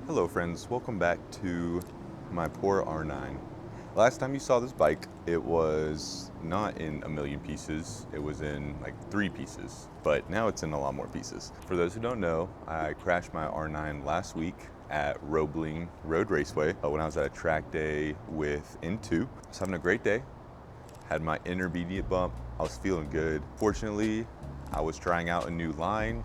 Hello friends, welcome back to my poor R9. Last time you saw this bike, it was not in a million pieces, it was in like 3 pieces, but now it's in a lot more pieces. For those who don't know, I crashed my R9 last week at Roebling Road Raceway when I was at a track day with N2. I was having a great day, had my intermediate bump, I was feeling good. Fortunately, I was trying out a new line,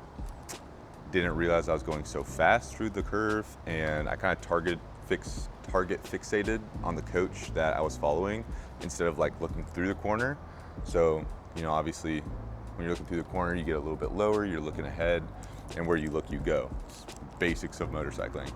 didn't realize I was going so fast through the curve, and I kind of target fixated on the coach that I was following instead of like looking through the corner. So, you know, obviously when you're looking through the corner, you get a little bit lower, you're looking ahead, and where you look, you go. It's basics of motorcycling.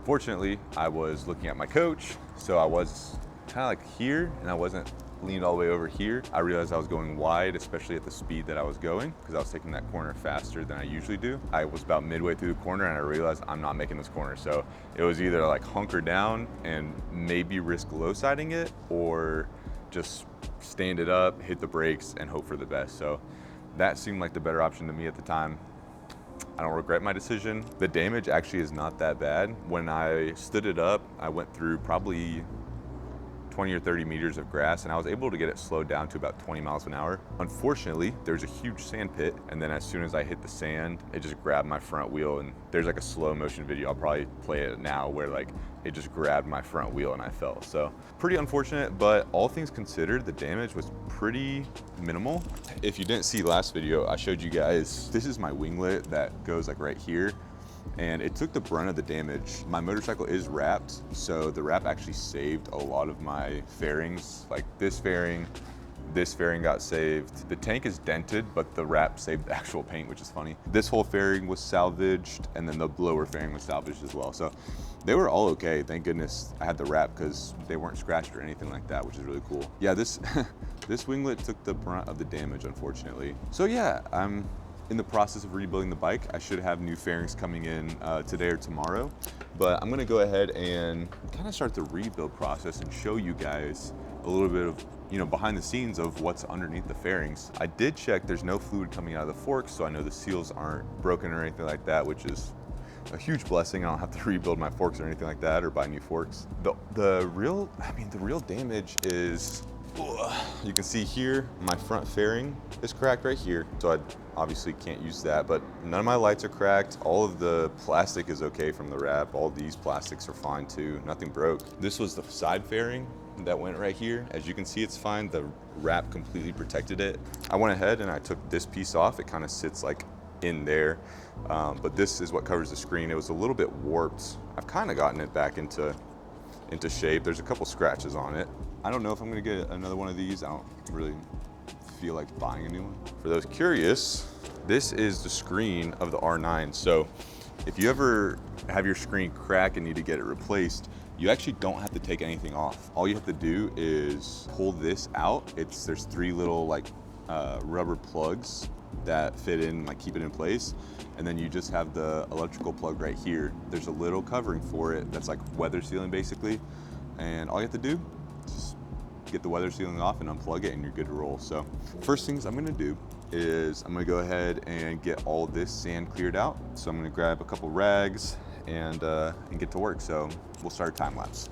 Fortunately, I was looking at my coach, so I was kind of like here, and I wasn't leaned all the way over here. I realized I was going wide, especially at the speed that I was going, because I was taking that corner faster than I usually do. I was about midway through the corner and I realized I'm not making this corner. So it was either like hunker down and maybe risk low siding it, or just stand it up, hit the brakes, and hope for the best. So that seemed like the better option to me at the time. I don't regret my decision. The damage actually is not that bad. When I stood it up, I went through probably 20 or 30 meters of grass, and I was able to get it slowed down to about 20 miles an hour. Unfortunately, there's a huge sand pit, and then as soon as I hit the sand, it just grabbed my front wheel, and there's like a slow motion video, I'll probably play it now, where like it just grabbed my front wheel and I fell. So pretty unfortunate, but all things considered, the damage was pretty minimal. If you didn't see last video, I showed you guys, this is my winglet that goes like right here, and it took the brunt of the damage. My motorcycle is wrapped, so the wrap actually saved a lot of my fairings. Like this fairing got saved. The tank is dented, but the wrap saved the actual paint, which is funny. This whole fairing was salvaged, and then the lower fairing was salvaged as well. So they were all okay. Thank goodness I had the wrap, because they weren't scratched or anything like that, which is really cool. Yeah, this winglet took the brunt of the damage, unfortunately. So yeah, I'm in the process of rebuilding the bike. I should have new fairings coming in today or tomorrow, but I'm gonna go ahead and kind of start the rebuild process and show you guys a little bit of, you know, behind the scenes of what's underneath the fairings. I did check, there's no fluid coming out of the forks, so I know the seals aren't broken or anything like that, which is a huge blessing. I don't have to rebuild my forks or anything like that, or buy new forks. The real damage is, you can see here, my front fairing is cracked right here, so I obviously can't use that, but none of my lights are cracked. All of the plastic is okay from the wrap. All these plastics are fine too, nothing broke. This was the side fairing that went right here. As you can see, it's fine. The wrap completely protected it. I went ahead and I took this piece off. It kind of sits like in there, but this is what covers the screen. It was a little bit warped. I've kind of gotten it back into shape. There's a couple scratches on it. I don't know if I'm gonna get another one of these. I don't really feel like buying a new one. For those curious, this is the screen of the R9. So if you ever have your screen crack and need to get it replaced, you actually don't have to take anything off. All you have to do is pull this out. There's 3 little like rubber plugs that fit in, like keep it in place. And then you just have the electrical plug right here. There's a little covering for it that's like weather sealing basically. And all you have to do is just get the weather sealing off and unplug it, and you're good to roll. So first things I'm gonna do is I'm gonna go ahead and get all this sand cleared out. So I'm gonna grab a couple rags and get to work. So we'll start a time lapse.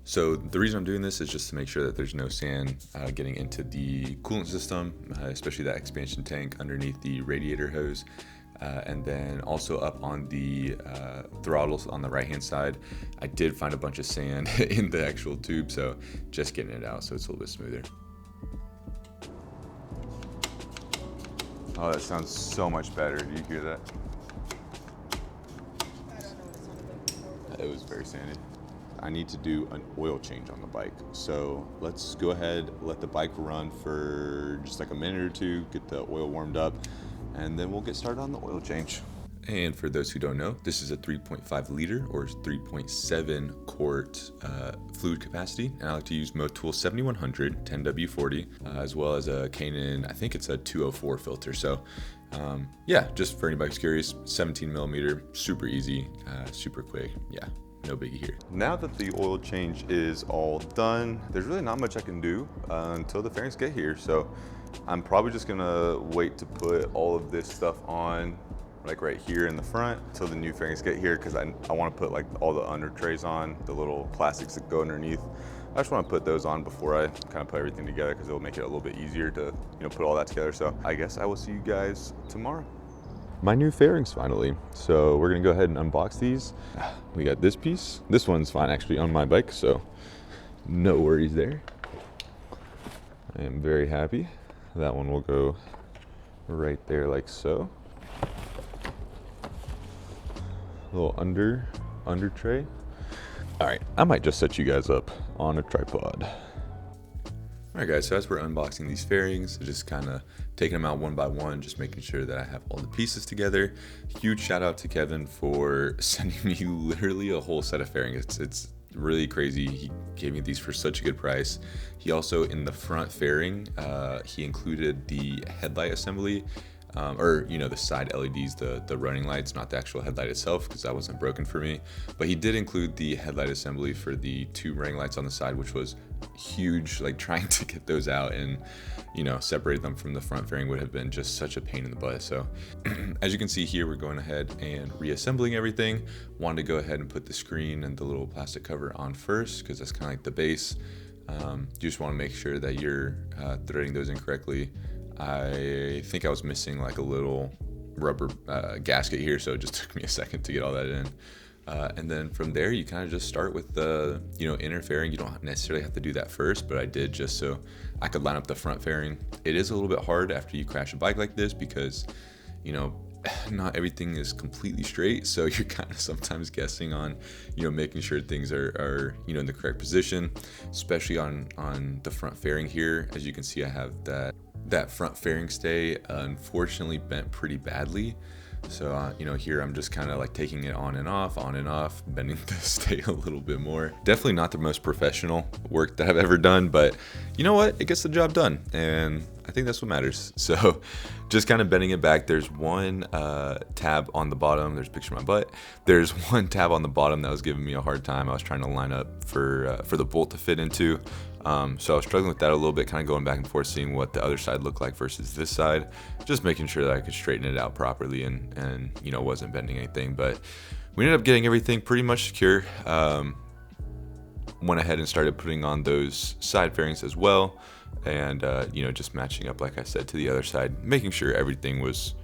So the reason I'm doing this is just to make sure that there's no sand getting into the coolant system, especially that expansion tank underneath the radiator hose. And then also up on the throttles on the right hand side, I did find a bunch of sand in the actual tube, so just getting it out so it's a little bit smoother. Oh, that sounds so much better. Do you hear that? I don't know what it sounded like before. It was very sandy. I need to do an oil change on the bike. So let's go ahead, let the bike run for just like a minute or two, get the oil warmed up, and then we'll get started on the oil change. And for those who don't know, this is a 3.5 liter or 3.7 quart fluid capacity. And I like to use Motul 7100 10W40 as well as a Canon, I think it's a 204 filter. So yeah, just for anybody who's curious, 17 millimeter, super easy, super quick. Yeah, no biggie here. Now that the oil change is all done, there's really not much I can do until the fairings get here. So I'm probably just gonna wait to put all of this stuff on like right here in the front until the new fairings get here, because I want to put like all the under trays on, the little plastics that go underneath. I just want to put those on before I kind of put everything together, because it'll make it a little bit easier to, put all that together. So I guess I will see you guys tomorrow. My new fairings finally. So we're gonna go ahead and unbox these. We got this piece. This one's fine actually on my bike, so no worries there. I am very happy. That one will go right there like so. Little under tray. All right, I might just set you guys up on a tripod. All right guys, so as we're unboxing these fairings, just kind of taking them out one by one, just making sure that I have all the pieces together. Huge shout out to Kevin for sending me literally a whole set of fairings. It's really crazy. He gave me these for such a good price. He also, in the front fairing, he included the headlight assembly, or the side LEDs, the running lights, not the actual headlight itself, because that wasn't broken for me. But he did include the headlight assembly for the 2 running lights on the side, which was huge. Like trying to get those out and separate them from the front fairing would have been just such a pain in the butt. So as you can see here, we're going ahead and reassembling everything. Wanted to go ahead and put the screen and the little plastic cover on first, because that's kind of like the base. You just want to make sure that you're threading those in correctly. I think I was missing like a little rubber gasket here, so it just took me a second to get all that in. And then from there, you kind of just start with the inner fairing. You don't necessarily have to do that first, but I did just so I could line up the front fairing. It is a little bit hard after you crash a bike like this, because not everything is completely straight, so you're kind of sometimes guessing on making sure things are in the correct position, especially on the front fairing here. As you can see, I have that front fairing stay unfortunately bent pretty badly. So here I'm just kind of like taking it on and off, bending the stay a little bit more. Definitely not the most professional work that I've ever done, but you know what? It gets the job done, and I think that's what matters. So just kind of bending it back. There's one tab on the bottom. There's a picture of my butt. There's one tab on the bottom that was giving me a hard time. I was trying to line up for the bolt to fit into. So I was struggling with that a little bit, kind of going back and forth, seeing what the other side looked like versus this side, just making sure that I could straighten it out properly and wasn't bending anything. But we ended up getting everything pretty much secure. Went ahead and started putting on those side fairings as well, and just matching up, like I said, to the other side, making sure everything was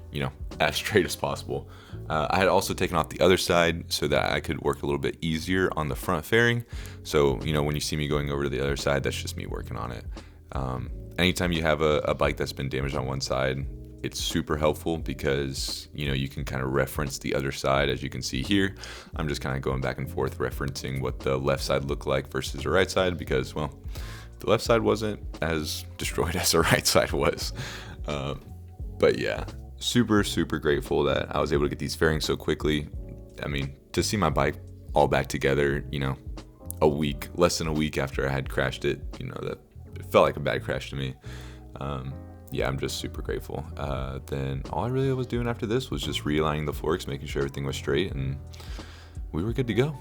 as straight as possible. I had also taken off the other side so that I could work a little bit easier on the front fairing. So when you see me going over to the other side, that's just me working on it. Anytime you have a bike that's been damaged on one side, it's super helpful, because you can kind of reference the other side. As you can see here, I'm just kind of going back and forth referencing what the left side looked like versus the right side, because well, the left side wasn't as destroyed as the right side was. But yeah, super grateful that I was able to get these fairings so quickly. I mean, to see my bike all back together, less than a week after I had crashed it, that it felt like a bad crash to me. Yeah, I'm just super grateful. Then all I really was doing after this was just realigning the forks, making sure everything was straight, and we were good to go.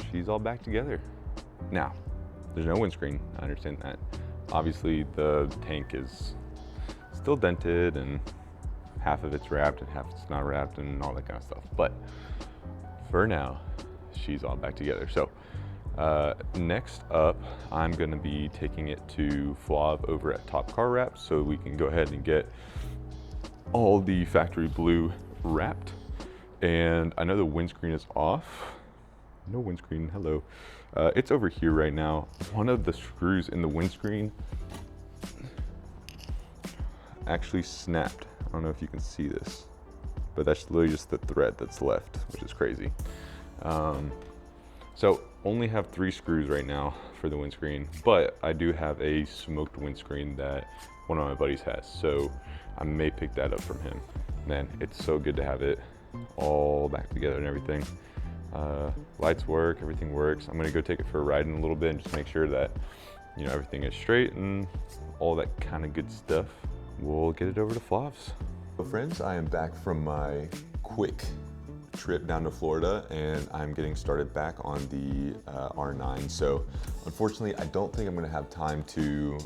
She's all back together. Now, there's no windscreen, I understand that. Obviously the tank is still dented, and half of it's wrapped and half it's not wrapped and all that kind of stuff. But for now, she's all back together. So next up, I'm gonna be taking it to Flav over at Top Car Wrap, so we can go ahead and get all the factory blue wrapped. And I know the windscreen is off. No windscreen, hello. It's over here right now. One of the screws in the windscreen actually snapped. I don't know if you can see this, but that's literally just the thread that's left, which is crazy. So only have 3 screws right now for the windscreen, but I do have a smoked windscreen that one of my buddies has, so I may pick that up from him. Man, it's so good to have it all back together and everything. Lights work, everything works. I'm gonna go take it for a ride in a little bit and just make sure that everything is straight and all that kind of good stuff. We'll get it over to Flav's. So friends, I am back from my quick trip down to Florida, and I'm getting started back on the R9. So unfortunately, I don't think I'm gonna have time to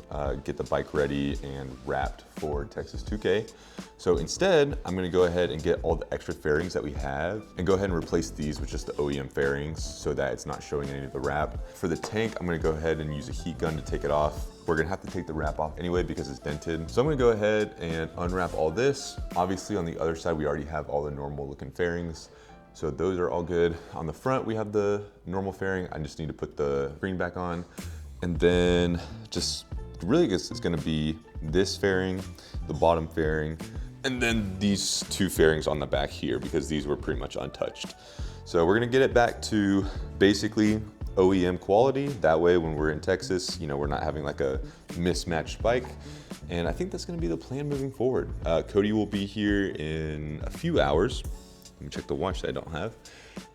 get the bike ready and wrapped for Texas 2K. So instead, I'm gonna go ahead and get all the extra fairings that we have and go ahead and replace these with just the OEM fairings so that it's not showing any of the wrap. For the tank, I'm gonna go ahead and use a heat gun to take it off. We're gonna have to take the wrap off anyway because it's dented. So I'm gonna go ahead and unwrap all this. Obviously on the other side, we already have all the normal looking fairings. So those are all good. On the front, we have the normal fairing. I just need to put the screen back on. And then just really I guess it's gonna be this fairing, the bottom fairing, and then these two fairings on the back here because these were pretty much untouched. So we're gonna get it back to basically OEM quality. That way when we're in Texas, you know, we're not having like a mismatched bike. And I think that's gonna be the plan moving forward. Cody will be here in a few hours. Let me check the watch that I don't have,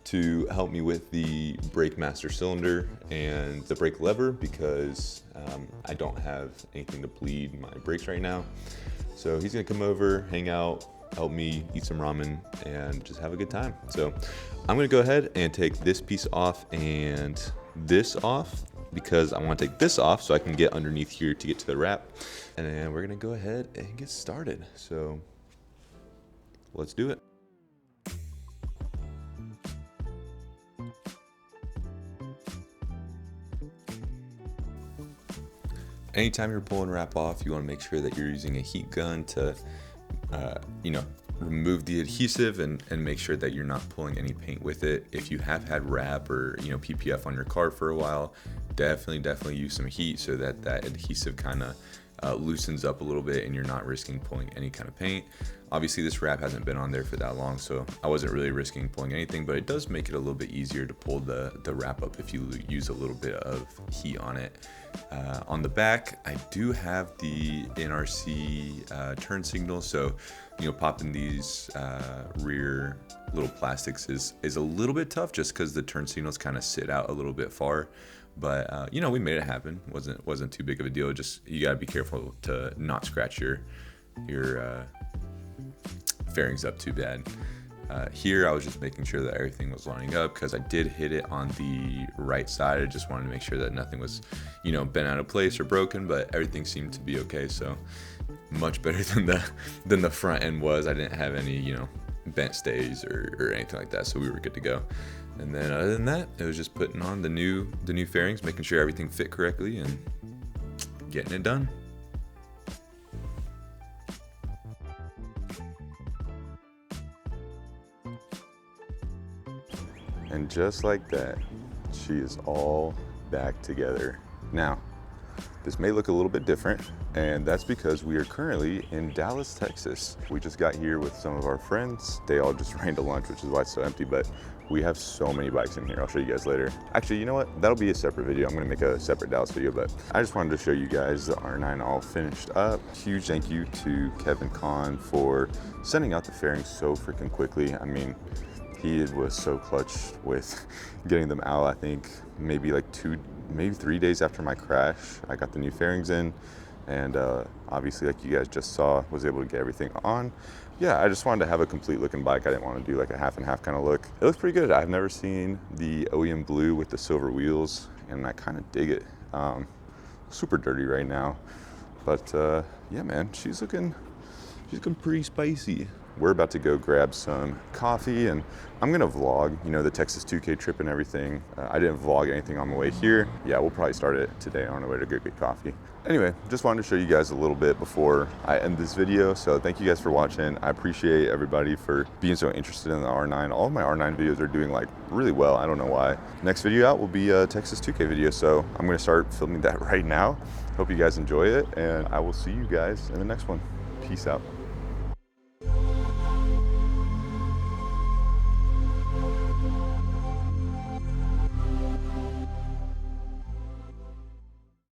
to help me with the brake master cylinder and the brake lever because I don't have anything to bleed my brakes right now. So he's gonna come over, hang out, help me eat some ramen and just have a good time. So I'm gonna go ahead and take this piece off and this off because I wanna take this off so I can get underneath here to get to the wrap. And then we're gonna go ahead and get started. So let's do it. Anytime you're pulling wrap off, you want to make sure that you're using a heat gun to, you know, remove the adhesive and make sure that you're not pulling any paint with it. If you have had wrap or, you know, PPF on your car for a while, definitely use some heat so that that adhesive kind of loosens up a little bit and you're not risking pulling any kind of paint. Obviously this wrap hasn't been on there for that long, so I wasn't really risking pulling anything, but it does make it a little bit easier to pull the wrap up if you use a little bit of heat on it. On the back, I do have the NRC turn signal, so you know, popping these rear little plastics is a little bit tough just because the turn signals kind of sit out a little bit far. But you know, we made it happen. wasn't too big of a deal. Just you gotta be careful to not scratch your fairings up too bad. Here I was just making sure that everything was lining up because I did hit it on the right side. I just wanted to make sure that nothing was, you know, bent out of place or broken, but everything seemed to be okay. So much better than the front end was. I didn't have any, you know, bent stays or anything like that, so we were good to go. And then other than that, it was just putting on the new fairings, making sure everything fit correctly and getting it done. And just like that, she is all back together. Now, this may look a little bit different, and that's because we are currently in Dallas, Texas. We just got here with some of our friends. They all just ran to lunch, which is why it's so empty, but we have so many bikes in here. I'll show you guys later. Actually, you know what? That'll be a separate video. I'm gonna make a separate Dallas video, but I just wanted to show you guys the R9 all finished up. Huge thank you to Kevin Kahn for sending out the fairings so freaking quickly. I mean, he was so clutch with getting them out. I think maybe like 3 days after my crash, I got the new fairings in, and obviously, like you guys just saw, was able to get everything on. Yeah, I just wanted to have a complete looking bike. I didn't want to do like a half and half kind of look. It looks pretty good. I've never seen the OEM blue with the silver wheels, and I kind of dig it. Super dirty right now, but yeah, man, she's looking pretty spicy. We're about to go grab some coffee, and I'm gonna vlog, you know, the Texas 2K trip and everything. I didn't vlog anything on the way here. Yeah, we'll probably start it today on our way to go get coffee. Anyway, just wanted to show you guys a little bit before I end this video. So thank you guys for watching. I appreciate everybody for being so interested in the R9. All of my R9 videos are doing like really well. I don't know why. Next video out will be a Texas 2K video. So I'm gonna start filming that right now. Hope you guys enjoy it, and I will see you guys in the next one. Peace out.